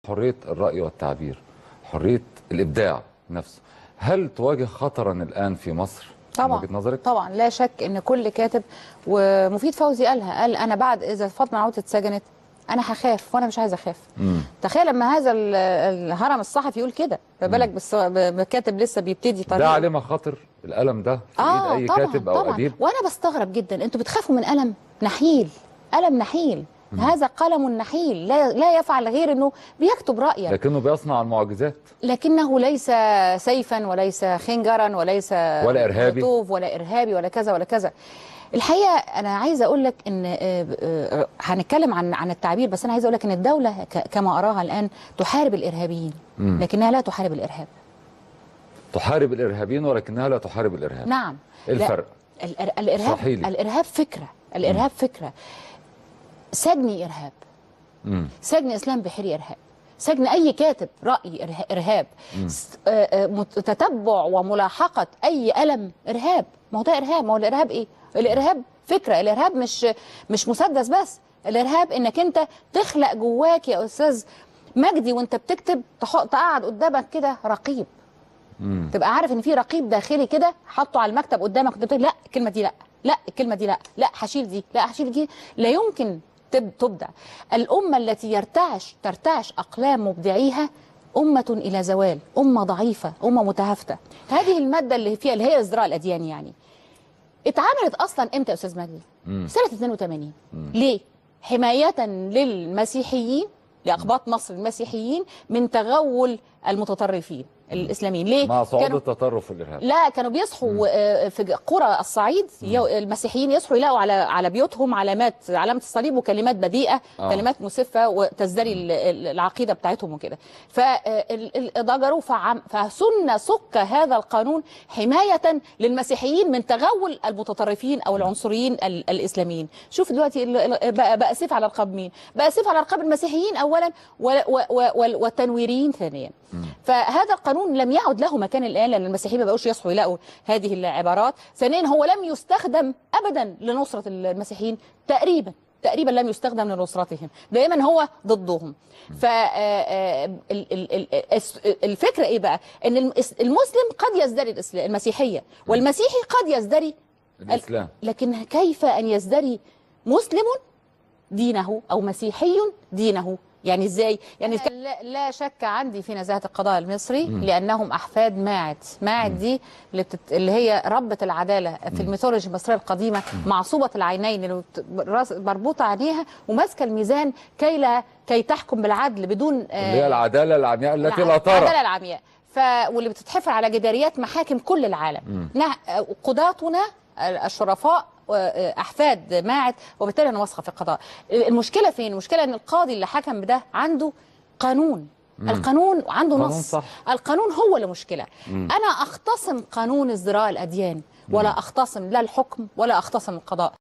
حرية الرأي والتعبير، حرية الإبداع نفسه، هل تواجه خطرا الآن في مصر من طبعا وجهة نظرك؟ طبعا لا شك ان كل كاتب، ومفيد فوزي قال انا بعد اذا فاطمه عودة اتسجنت انا هخاف، وانا مش عايزه اخاف. تخيل لما هذا الهرم الصحفي يقول كده، ما بالك بكاتب لسه بيبتدي طريقه. ده عليه مخاطر القلم ده في ايد اي طبعا كاتب او طبعا اديب. وانا بستغرب جدا، انتوا بتخافوا من قلم نحيل، قلم نحيل. هذا قلم نحيل لا يفعل غير انه بيكتب رايه، لكنه بيصنع المعجزات، لكنه ليس سيفا وليس خنجرا وليس ولا ارهابي ولا ارهابي ولا كذا ولا كذا. الحقيقه انا عايزه اقول لك ان هنتكلم عن التعبير، بس انا عايزه اقول لك ان الدوله كما اراها الان تحارب الارهابيين، لكنها لا تحارب الارهاب. تحارب الارهابيين ولكنها لا تحارب الارهاب. نعم. ايه الفرق؟ الارهاب فكره، الارهاب فكره. سجني ارهاب، سجن اسلام بحيري ارهاب، سجن اي كاتب راي ارهاب، تتبع وملاحقه اي قلم ارهاب. ما هو ده ارهاب. ما هو الارهاب ايه؟ الارهاب فكره. الارهاب مش مسدس بس، الارهاب انك انت تخلق جواك يا استاذ مجدي وانت بتكتب، تقعد قدامك كده رقيب، تبقى عارف ان في رقيب داخلي كده حاطه على المكتب قدامك، وانت بتقول لا الكلمه دي لا، لا الكلمه دي لا، لا هشيل دي، لا هشيل دي. لا يمكن تبدع. الأمة التي ترتعش أقلام مبدعيها أمة إلى زوال، أمة ضعيفة، أمة متهافتة. هذه المادة اللي فيها، اللي هي ازدراء الأديان، يعني اتعملت أصلا إمتى يا أستاذ مجدي؟ سنة 82. ليه؟ حماية للمسيحيين، لأقباط مصر المسيحيين من تغول المتطرفين الاسلاميين. ليه؟ مع صعود التطرف والارهاب. لا، كانوا بيصحوا في قرى الصعيد، المسيحيين يصحوا يلاقوا على بيوتهم علامة الصليب وكلمات بذيئه، كلمات مسفه وتزدري العقيده بتاعتهم وكده. فضجروا فسن سك هذا القانون حمايه للمسيحيين من تغول المتطرفين او العنصريين الاسلاميين. شوف دلوقتي بقى سيف على رقاب مين؟ بقى سيف على رقاب المسيحيين اولا والتنويريين ثانيا. فهذا القانون لم يعد له مكان الآن، لأن المسيحيين ما بقوش يصحوا يلاقوا هذه العبارات. ثانيا هو لم يستخدم أبدا لنصرة المسيحيين، تقريبا لم يستخدم لنصرتهم، دائما هو ضدهم. فالفكرة إيه بقى؟ أن المسلم قد يزدري المسيحية، والمسيحي قد يزدري الإسلام، لكن كيف أن يزدري مسلم دينه أو مسيحي دينه؟ يعني ازاي؟ يعني لا شك عندي في نزاهة القضاء المصري، لأنهم أحفاد ماعد دي اللي هي ربة العدالة في الميثولوجيا المصرية القديمة، معصوبة العينين اللي مربوطة عينيها وماسكة الميزان كي تحكم بالعدل بدون اللي هي العدالة العمياء التي لا ترى، العدالة العمياء. واللي بتتحفر على جداريات محاكم كل العالم. قضاتنا الشرفاء احفاد ماعد، وبالتالي انا واثقه في القضاء. المشكله فين؟ المشكله ان القاضي اللي حكم بده عنده قانون، القانون عنده نص صح. القانون هو اللي مشكله. انا اختصم قانون ازدراء الاديان، ولا اختصم لا الحكم ولا اختصم القضاء.